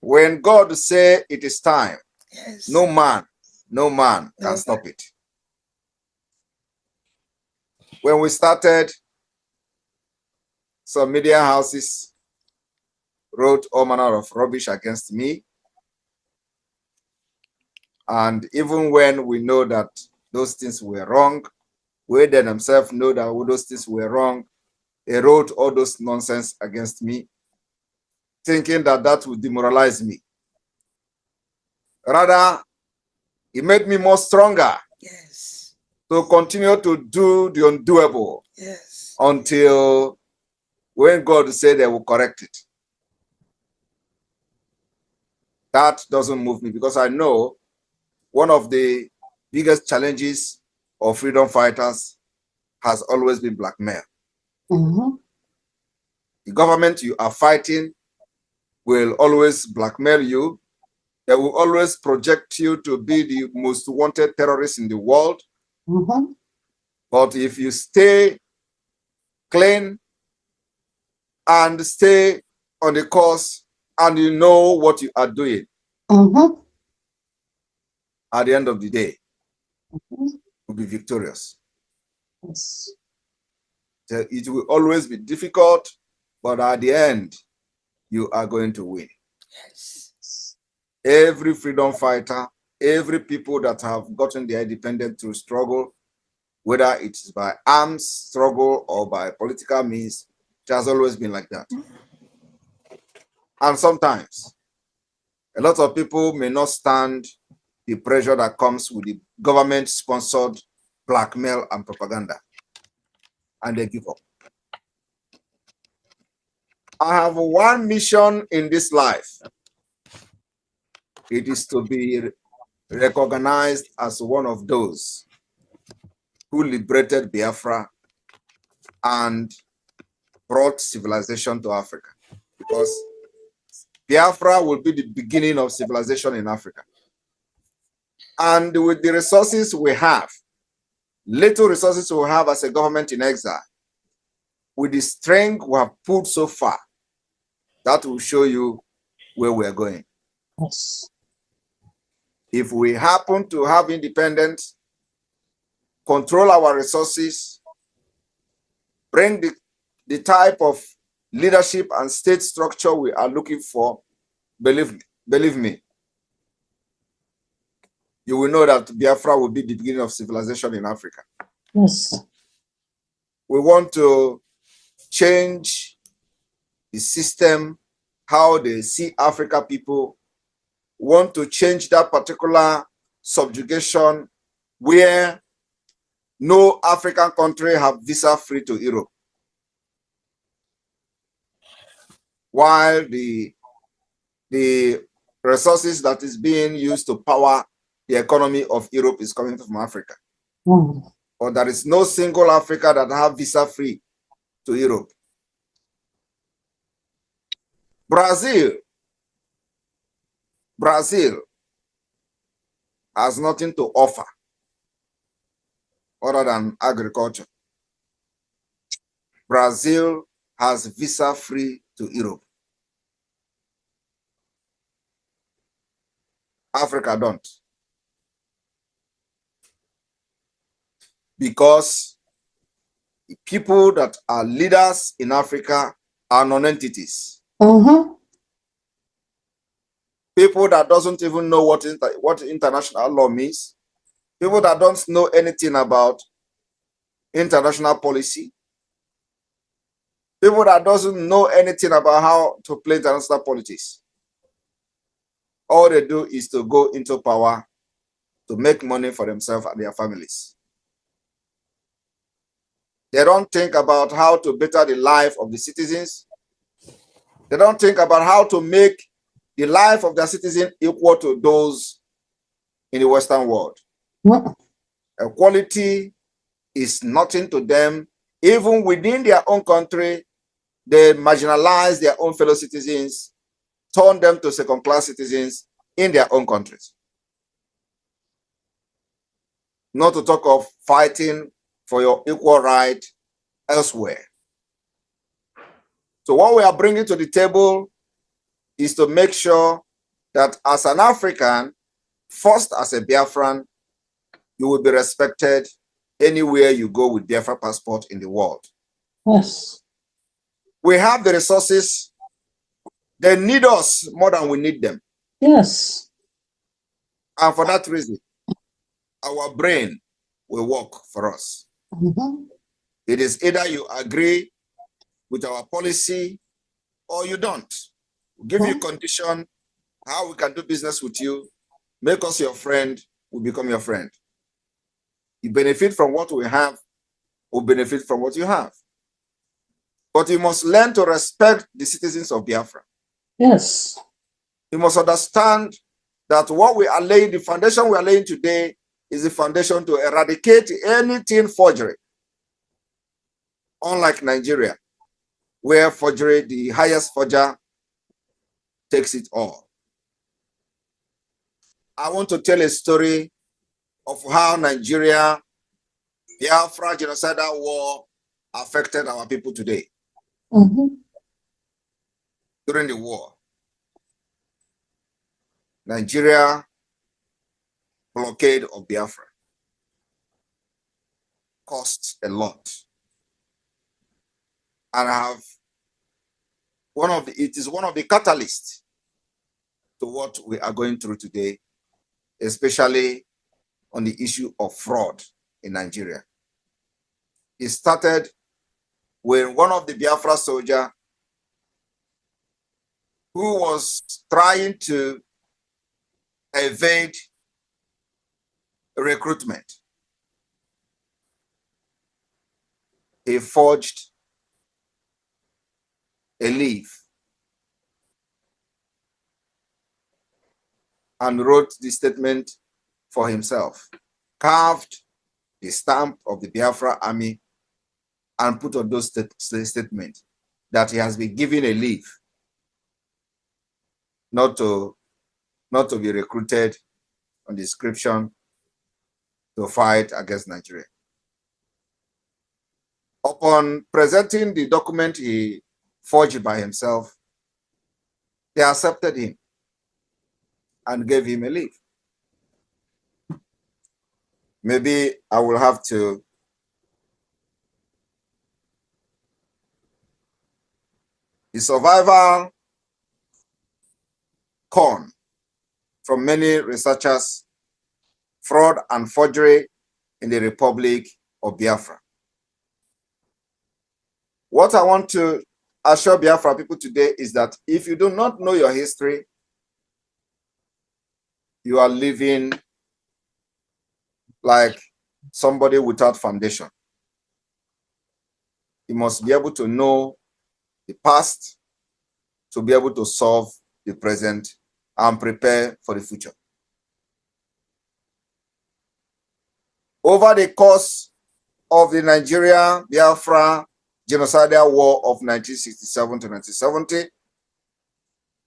When God say it is time, Yes. no man can stop it. When we started, some media houses wrote all manner of rubbish against me. And even when we know that those things were wrong, we themselves know that those things were wrong, they wrote all those nonsense against me, thinking that that would demoralize me. Rather, it made me more stronger. Yes. To continue to do the undoable. Yes. Until when God said they will correct it. That doesn't move me, because I know one of the biggest challenges of freedom fighters has always been blackmail. Mm-hmm. The government you are fighting will always blackmail you. They will always project you to be the most wanted terrorist in the world. Mm-hmm. But if you stay clean and stay on the course and you know what you are doing, Mm-hmm. at the end of the day, Mm-hmm. you'll be victorious. Yes. It will always be difficult, but at the end, you are going to win. Yes. Every freedom fighter, every people that have gotten their independence through struggle, whether it's by arms struggle or by political means, it has always been like that. And sometimes, a lot of people may not stand the pressure that comes with the government-sponsored blackmail and propaganda, and they give up. I have one mission in this life. It is to be recognized as one of those who liberated Biafra and brought civilization to Africa. Because Biafra will be the beginning of civilization in Africa. And with the resources we have, little resources we have as a government in exile, with the strength we have put so far, that will show you where we're going. Yes. If we happen to have independence, control our resources, bring the type of leadership and state structure we are looking for, believe me, you will know that Biafra will be the beginning of civilization in Africa. Yes. We want to change the system, how they see Africa people. We want to change that particular subjugation where no African country have visa free to Europe, while the resources that is being used to power the economy of Europe is coming from Africa. Mm. But there is no single Africa that have visa free to Europe. Brazil has nothing to offer other than agriculture. Brazil has visa free to Europe. Africa don't. Because people that are leaders in Africa are non-entities. Mm-hmm. People that doesn't even know what international law means. People that don't know anything about international policy. People that doesn't know anything about how to play international politics. All they do is to go into power to make money for themselves and their families. They don't think about how to better the life of the citizens. They don't think about how to make the life of their citizens equal to those in the Western world. Mm. Equality is nothing to them. Even within their own country, they marginalize their own fellow citizens, turn them to second-class citizens in their own countries. Not to talk of fighting for your equal right elsewhere. So what we are bringing to the table is to make sure that as an African, first as a Biafran, you will be respected anywhere you go with Biafra passport in the world. Yes. We have the resources. They need us more than we need them. Yes. And for that reason, our brain will work for us. Mm-hmm. It is either you agree with our policy or you don't. We'll give you condition, how we can do business with you, make us your friend, we become your friend. You benefit from what we have, we'll benefit from what you have. But you must learn to respect the citizens of Biafra. Yes. You must understand that what we are laying, the foundation we are laying today, is the foundation to eradicate anything forgery. Unlike Nigeria, where forgery, the highest forger, takes it all. I want to tell a story of how Nigeria, Biafra genocidal war affected our people today. Mm-hmm. During the war, Nigeria blockade of Biafra cost a lot. And it is one of the catalysts to what we are going through today, especially on the issue of fraud in Nigeria. It started when one of the Biafra soldiers who was trying to evade recruitment, he forged a leaf and wrote the statement for himself, carved the stamp of the Biafra army, and put on those statements that he has been given a leave not to be recruited on description to fight against Nigeria. Upon presenting the document he forged by himself, they accepted him and gave him a leave. Maybe I will have to the survival con from many researchers, fraud and forgery in the Republic of Biafra. What I want to assure Biafra people today is that if you do not know your history, you are living like somebody without foundation. You must be able to know the past to be able to solve the present and prepare for the future. Over the course of the Nigeria-Biafra genocidal war of 1967 to 1970,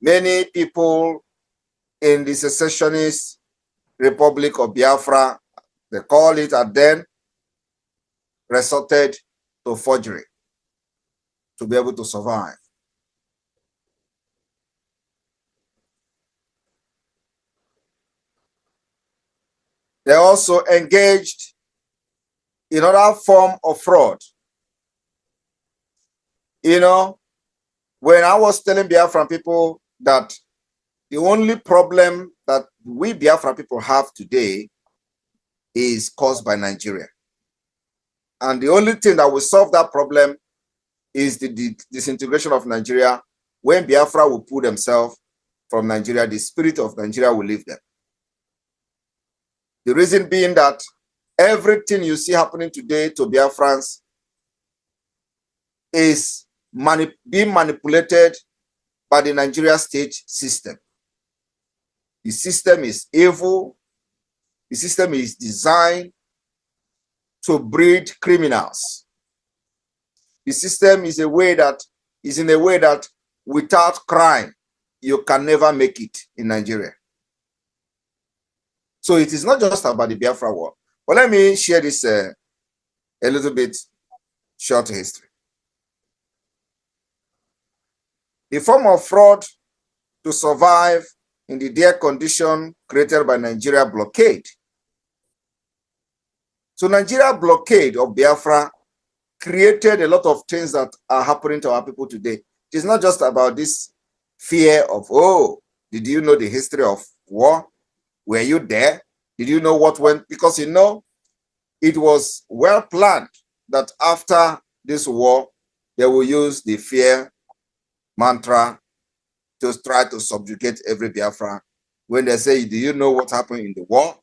many people in the secessionist Republic of Biafra, they call it at then, resorted to forgery to be able to survive. They also engaged in other form of fraud. You know, when I was telling Biafran people that the only problem that we Biafra people have today is caused by Nigeria. And the only thing that will solve that problem is the disintegration of Nigeria. When Biafra will pull themselves from Nigeria, the spirit of Nigeria will leave them. The reason being that everything you see happening today to Biafrans is being manipulated by the Nigeria state system. The system is evil. The system is designed to breed criminals. The system is in a way that without crime, you can never make it in Nigeria. So it is not just about the Biafra war. But let me share this a little bit short history. The form of fraud to survive in the dire condition created by Nigeria blockade. So Nigeria blockade of Biafra created a lot of things that are happening to our people today. It is not just about this fear of, oh, did you know the history of war? Were you there? Did you know what went? Because you know, it was well planned that after this war, they will use the fear mantra to try to subjugate every Biafra. When they say, do you know what happened in the war?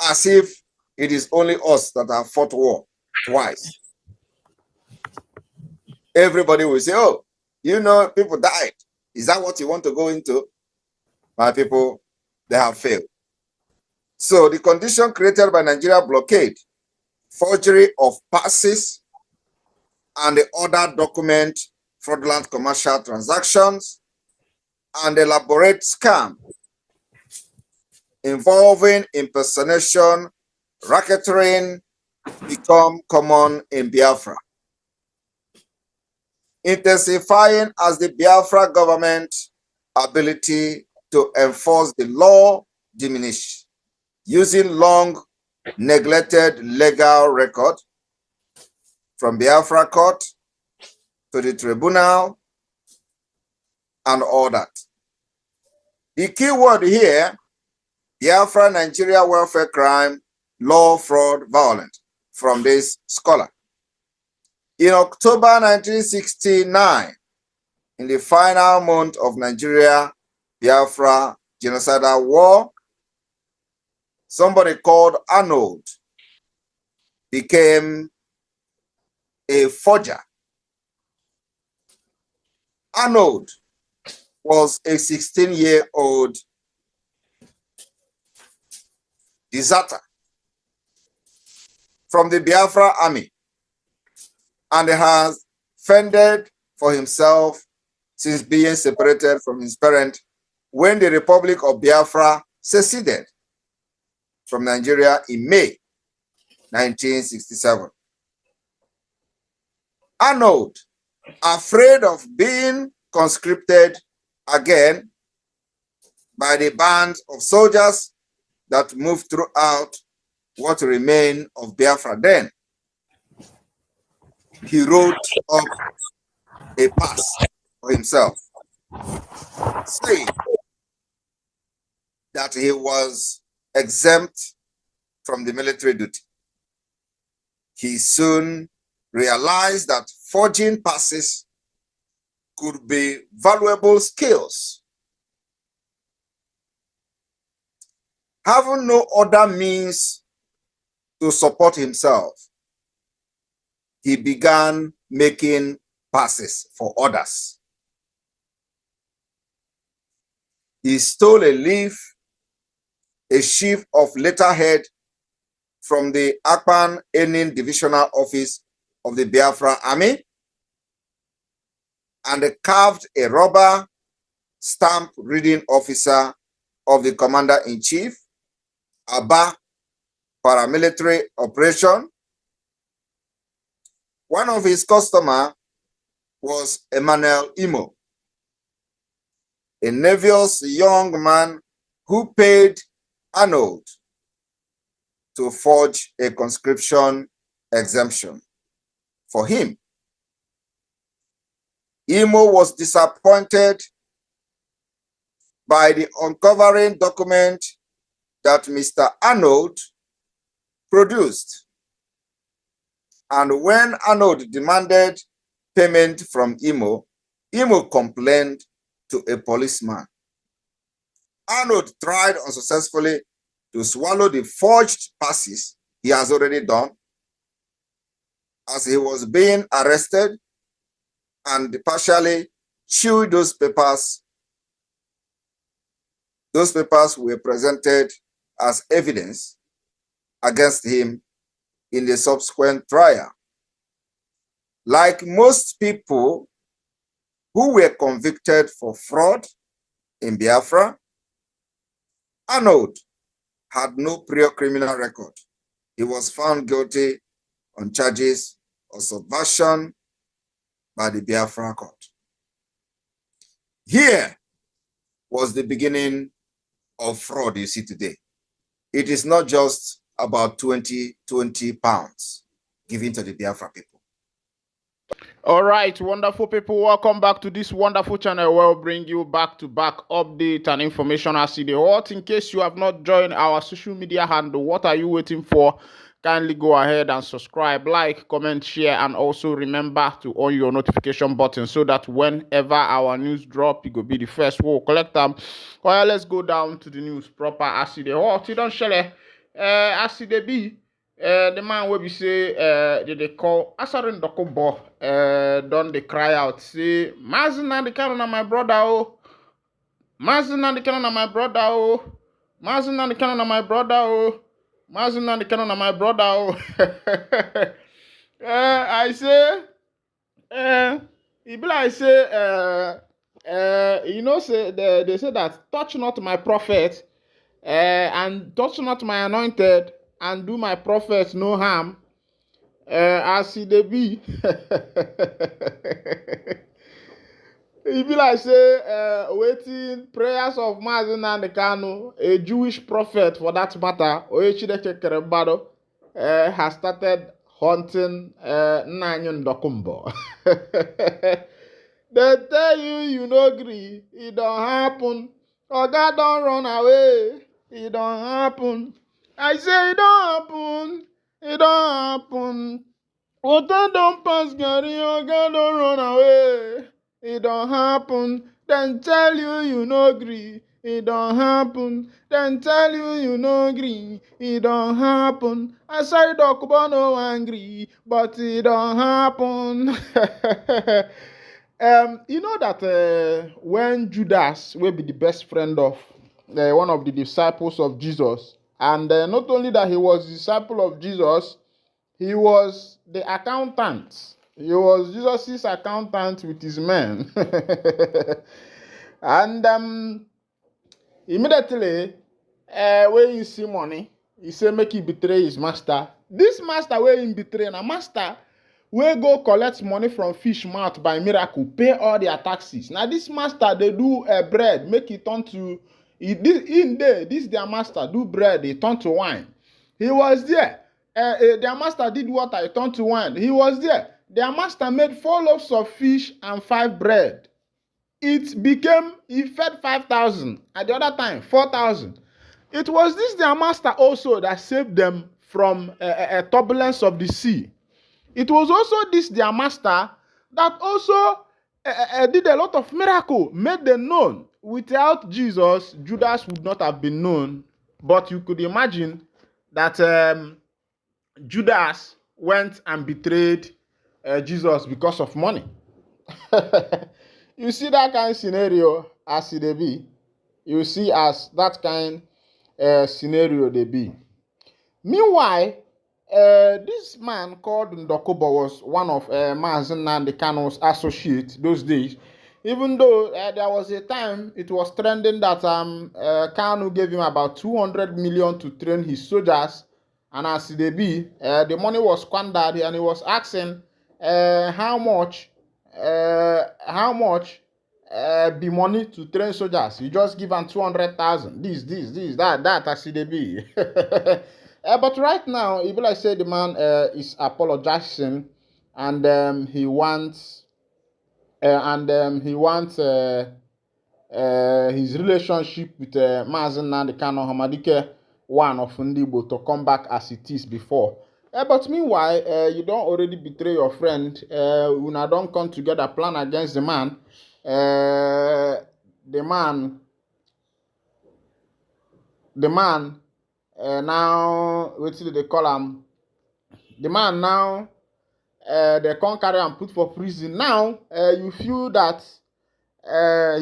As if it is only us that have fought war twice. Everybody will say, oh, you know, people died. Is that what you want to go into? My people, they have failed. So the condition created by Nigeria blockade, forgery of passes, and the other document fraudulent commercial transactions, and elaborate scam involving impersonation, racketeering become common in Biafra, intensifying as the Biafra government ability to enforce the law diminished, using long neglected legal record from Biafra court to the tribunal and all that. The key word here, Biafra Nigeria welfare crime, law, fraud, violence, from this scholar. In October 1969, in the final month of Nigeria Biafra genocidal war, somebody called Arnold became a forger. Arnold was a 16-year-old deserter from the Biafra army and has fended for himself since being separated from his parent when the Republic of Biafra seceded from Nigeria in May 1967. Arnold, afraid of being conscripted again by the band of soldiers that moved throughout what remained of Biafra then, he wrote up a pass for himself, saying that he was exempt from the military duty. He soon realized that forging passes could be valuable skills. Having no other means to support himself, he began making passes for others. He stole a leaf, a sheaf of letterhead from the Ekpa Enin Divisional Office of the Biafra Army and carved a rubber stamp reading officer of the Commander-in-Chief, Aba Paramilitary Operation. One of his customers was Emmanuel Imo, a nervous young man who paid Arnold to forge a conscription exemption for him. Imo was disappointed by the uncovering document that Mr. Arnold produced. And when Arnold demanded payment from Imo, Imo complained to a policeman. Arnold tried unsuccessfully to swallow the forged passes he has already done. As he was being arrested and partially chewed those papers were presented as evidence against him in the subsequent trial. Like most people who were convicted for fraud in Biafra, Arnold had no prior criminal record. He was found guilty on charges of subversion by the Biafra court. Here was the beginning of fraud you see today. It is not just about 20 pounds given to the Biafra people. All right, wonderful people, welcome back to this wonderful channel where we'll bring you back-to-back update and information as it is. In case you have not joined our social media handle, what are you waiting for? Kindly go ahead and subscribe, like, comment, share, and also remember to on your notification button so that whenever our news drop, you will be the first we'll collect them. Well, let's go down to the news proper as it is. Don't share as it be. The man will be say they call Asarin Dokobo don they cry out say Mazina the canon of my brother oh Mazina the canon of my brother oh Mazina the canon of my brother oh Mazina the canon of my brother oh I say it be like say you know say they say that touch not my prophet and touch not my anointed and do my prophets no harm. As he dey be, e be like say waiting prayers of Mazi Nnamdi Kanu, a Jewish prophet for that matter, Oyechideke Kerembado, has started haunting Nnanyi Ndokumbo. They tell you no gree, it don't happen. Oga don't run away, it don't happen. I say it don't happen, it don't happen. Water don't pass Gary, Oga don't run away. It don't happen. Then tell you no gree. It don't happen. Then tell you no gree. It don't happen. I say Dokubo no angry, but it don't happen. You know that when Judas will be the best friend of one of the disciples of Jesus, and not only that he was a disciple of Jesus, he was the accountant. He was Jesus' accountant with his men. And immediately, when you see money, he say make he betray his master. This master where he betray, a master will go collect money from fish mouth by miracle, pay all their taxes. Now this master, they do bread, make it turn to, this their master do bread, they turn to wine. He was there. Their master did water, it turned to wine. He was there. Their master made 4 loaves of fish and 5 bread. He fed 5,000. At the other time, 4,000. It was this their master also that saved them from a turbulence of the sea. It was also this their master that also did a lot of miracle, made them known. Without Jesus, Judas would not have been known. But you could imagine that Judas went and betrayed Jesus because of money. You see that kind of scenario as it be. You see as that kind scenario they be. Meanwhile, this man called Ndokobo was one of Mazi Nnamdi Kanu's associates those days. Even though there was a time it was trending that Kanu gave him about 200 million to train his soldiers. And as they be, the money was squandered, and he was asking how much be money to train soldiers. You just give them 200,000. This, that, as they be. But right now, even like say the man is apologizing, and he wants his relationship with Mazi Nnamdi Kanu Hamadike, one of Ndigbo, to come back as it is before. But meanwhile, you don't already betray your friend. Una don't come together, plan against the man. The man now, what do they call him? The man now, they can't carry and put for prison. Now, you feel that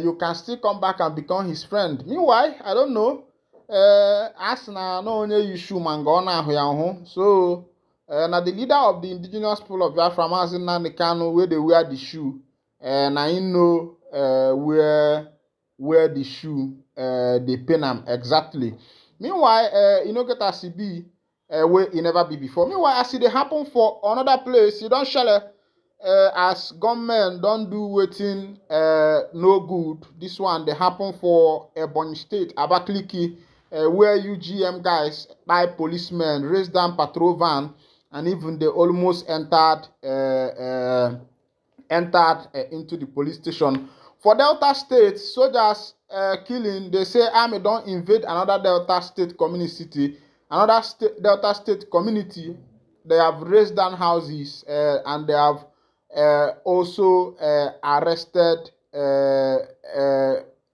you can still come back and become his friend. Meanwhile, I don't know. As na no only issue man go na ahụ. So na the leader of the indigenous people of Biafra, Mazi Nnamdi Kanu, where they wear the shoe, na he know where the shoe they pin am exactly. Meanwhile, you know get as be where it never be before. Meanwhile, as it happen for another place, you don't share as government don't do wetin no good, this one they happen for Ebonyi State, Abakaliki, where UGM guys by policemen raised down patrol van and even they almost entered into the police station. For Delta State, soldiers killing, they say army don't invade another Delta State community, Delta State community. They have raised down houses and they have also arrested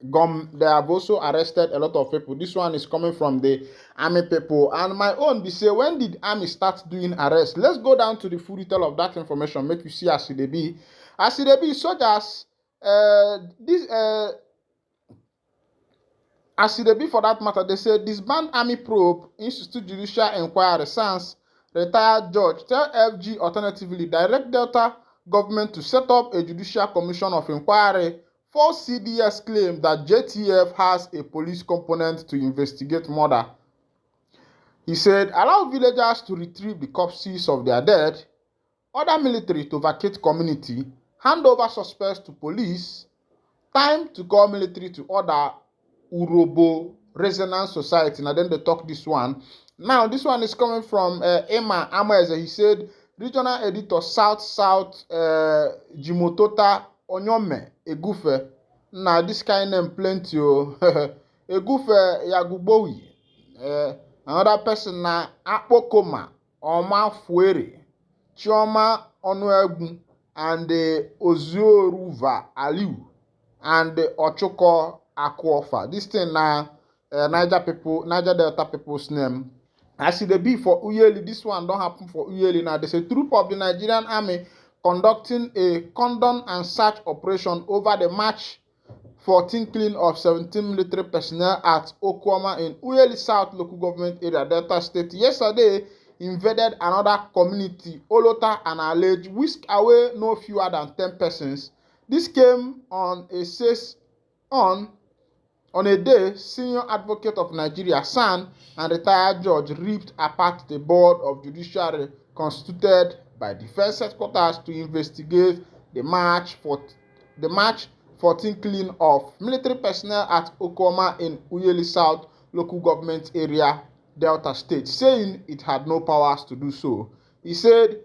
they have also arrested a lot of people. This one is coming from the army people. And my own be say, when did army start doing arrests? Let's go down to the full detail of that information, make you see as it be. As it be, soldiers, as it be for that matter, they say disband army probe, institute judicial inquiry, sans retired judge, tell FG alternatively direct Delta government to set up a judicial commission of inquiry for CDS claim that JTF has a police component to investigate murder. He said, allow villagers to retrieve the corpses of their dead, order military to vacate community, hand over suspects to police, time to call military to order Urobo Resonance Society. Now then they talk this one. Now this one is coming from Emma Ameze. He said, regional editor South Jimotota Onyome Egufe. Now this kind of plenty Egufe Yagubowi. Another person na Akpokoma Oma Fuere Chioma Onuegu and Ozuoruva Aliu and Ochoko Akwofa. This thing now Niger Delta people's name. I see the B for Uyeli. This one don't happen for Uyeli now. There's a troop of the Nigerian army conducting a cordon and search operation over the March 14 killing of 17 military personnel at Okwama in Uyeli South local government area, Delta State. Yesterday, invaded another community, Olota and alleged whisked away no fewer than 10 persons. This came on a day, senior advocate of Nigeria, San, and retired judge ripped apart the board of judiciary constituted by defense headquarters to investigate the March 14 killing of military personnel at Okoma in Uyeli South local government area, Delta State, saying it had no powers to do so. He said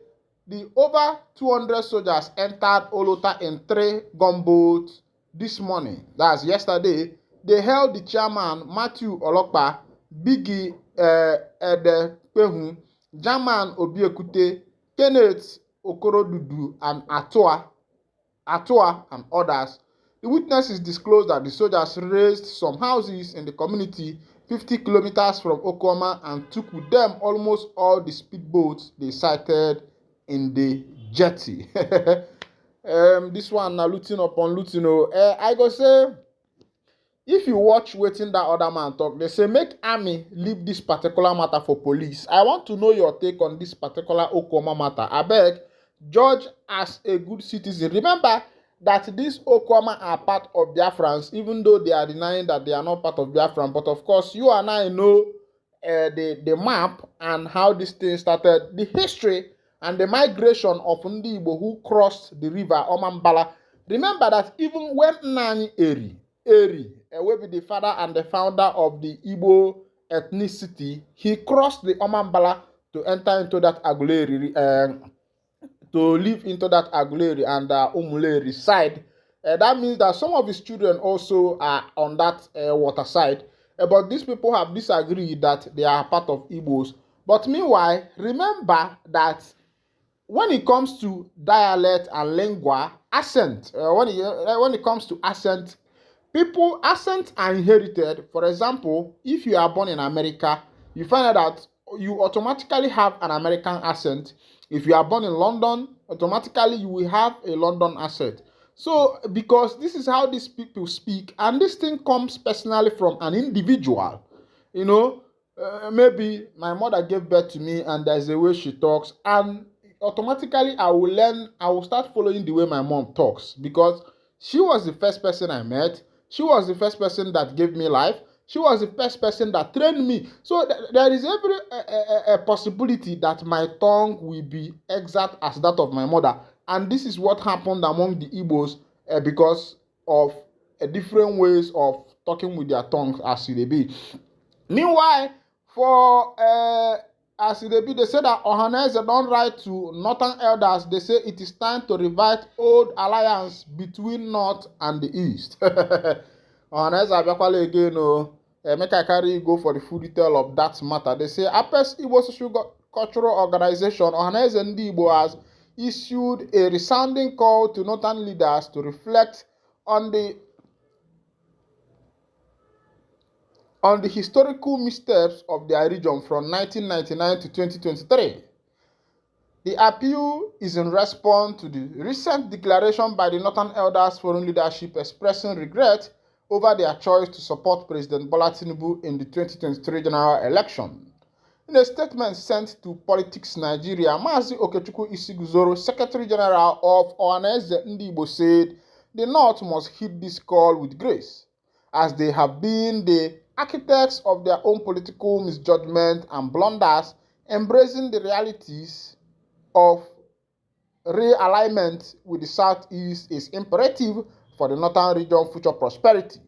the over 200 soldiers entered Olota in 3 gunboats this morning, that's yesterday. They held the chairman, Matthew Olokpa, Biggie Edepehu, German Obiekute, Kenneth Okorodudu, and Atoa and others. The witnesses disclosed that the soldiers raised some houses in the community 50 kilometers from Okoma and took with them almost all the speedboats they sighted in the jetty. This one now looting upon looting. I go say, if you watch wetin that other man talk, they say make army leave this particular matter for police. I want to know your take on this particular Okoma matter. Abeg, judge as a good citizen. Remember that these Okoma are part of Biafrans, even though they are denying that they are not part of Biafran. But of course, you and I know the map and how this thing started, the history and the migration of Ndi Igbo who crossed the river Omambala. Remember that even when Nani Eri, will be the father and the founder of the Igbo ethnicity, he crossed the Omambala to enter into that Aguleri, to live into that Aguleri and Umuleri side. That means that some of his children also are on that water side. But these people have disagreed that they are part of Igbos. But meanwhile, remember that when it comes to dialect and lingua, accent, when it comes to accent, accents are inherited. For example, if you are born in America, you find out that you automatically have an American accent. If you are born in London, automatically you will have a London accent. So, because this is how these people speak, and this thing comes personally from an individual. Maybe my mother gave birth to me and there's a way she talks, and automatically I will start following the way my mom talks, because she was the first person I met. She was the first person that gave me life. She was the first person that trained me. So there is every possibility that my tongue will be exact as that of my mother. And this is what happened among the Igbos because of different ways of talking with their tongues as they be. Meanwhile, for as they be, they say that Ohanese don't write to northern elders. They say it is time to revive old alliance between North and the East. Ohanese Abiakwale again, make I carry go for the full detail of that matter. They say Apes Igbo Social Cultural Organization, Ohanese Ndi Igbo, has issued a resounding call to northern leaders to reflect on the historical missteps of their region from 1999 to 2023. The appeal is in response to the recent declaration by the Northern Elders Foreign Leadership expressing regret over their choice to support President Bola Tinubu in the 2023 general election. In a statement sent to Politics Nigeria, Mazi Okechukwu Isiguzoro, Secretary General of Ohanese Ndi Igbo, said the North must heed this call with grace, as they have been the architects of their own political misjudgment and blunders. Embracing the realities of realignment with the Southeast is imperative for the Northern region's future prosperity.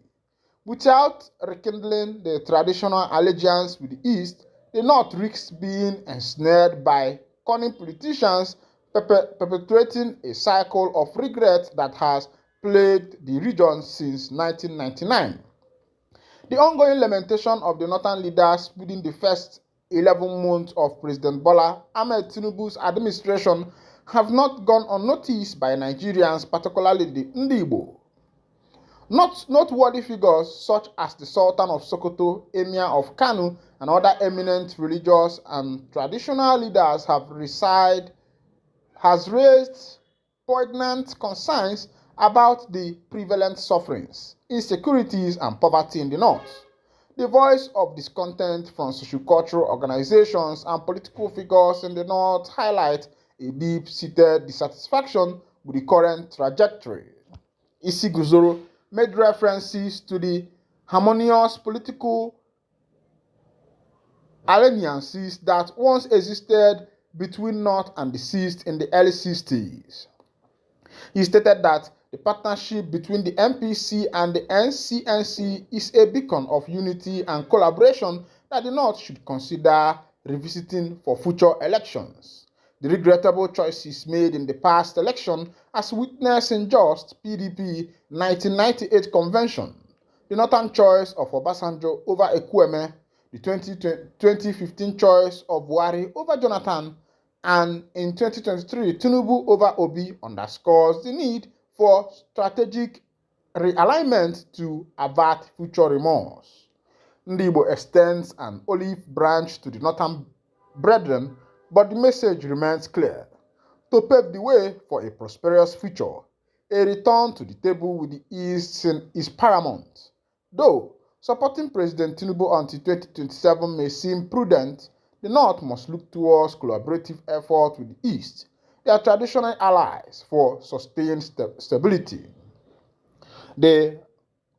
Without rekindling the traditional allegiance with the East, the North risks being ensnared by cunning politicians perpetuating a cycle of regret that has plagued the region since 1999. The ongoing lamentation of the northern leaders within the first 11 months of President Bola Ahmed Tinubu's administration have not gone unnoticed by Nigerians, particularly the Ndi Igbo. Noteworthy figures such as the Sultan of Sokoto, Emir of Kano, and other eminent religious and traditional leaders has raised poignant concerns about the prevalent sufferings, insecurities, and poverty in the North. The voice of discontent from sociocultural organizations and political figures in the North highlight a deep-seated dissatisfaction with the current trajectory. Isiguzoro made references to the harmonious political alliances that once existed between North and the East in the early 60s. He stated that the partnership between the MPC and the NCNC is a beacon of unity and collaboration that the North should consider revisiting for future elections. The regrettable choices made in the past election, as witnessed in just PDP 1998 convention, the northern choice of Obasanjo over Ekwueme, the 2015 choice of Buhari over Jonathan, and in 2023 Tinubu over Obi, underscores the need for strategic realignment to avert future remorse. Ndi Igbo extends an olive branch to the northern brethren, but the message remains clear. To pave the way for a prosperous future, a return to the table with the East is paramount. Though supporting President Tinubu until 2027 may seem prudent, the North must look towards collaborative effort with the East, their traditional allies, for sustained stability. The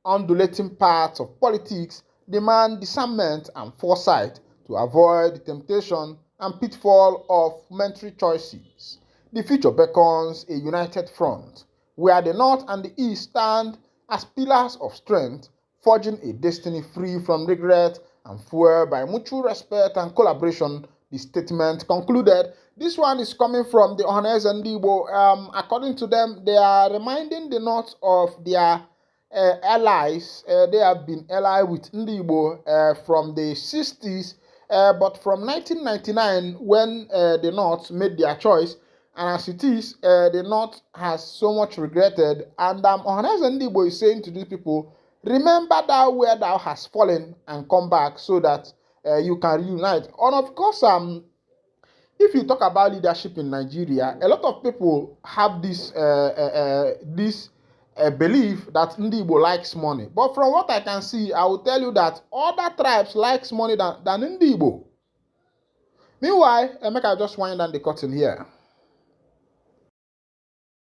undulating paths of politics demand discernment and foresight to avoid the temptation and pitfall of momentary choices. The future beckons a united front, where the North and the East stand as pillars of strength, forging a destiny free from regret and fueled by mutual respect and collaboration, the statement concluded. This one is coming from the Ohanese Ndi Igbo. According to them, they are reminding the North of their allies. They have been allied with Ndi Igbo from the 60s, but from 1999, when the North made their choice, and as it is, the North has so much regretted. And Ohanese Ndi Igbo is saying to these people, remember thou where thou hast fallen and come back so that you can reunite. And of course, if you talk about leadership in Nigeria, a lot of people have this belief that Ndi Igbo likes money. But from what I can see, I will tell you that other tribes likes money than Ndi Igbo. Meanwhile, make I just wind down the curtain here.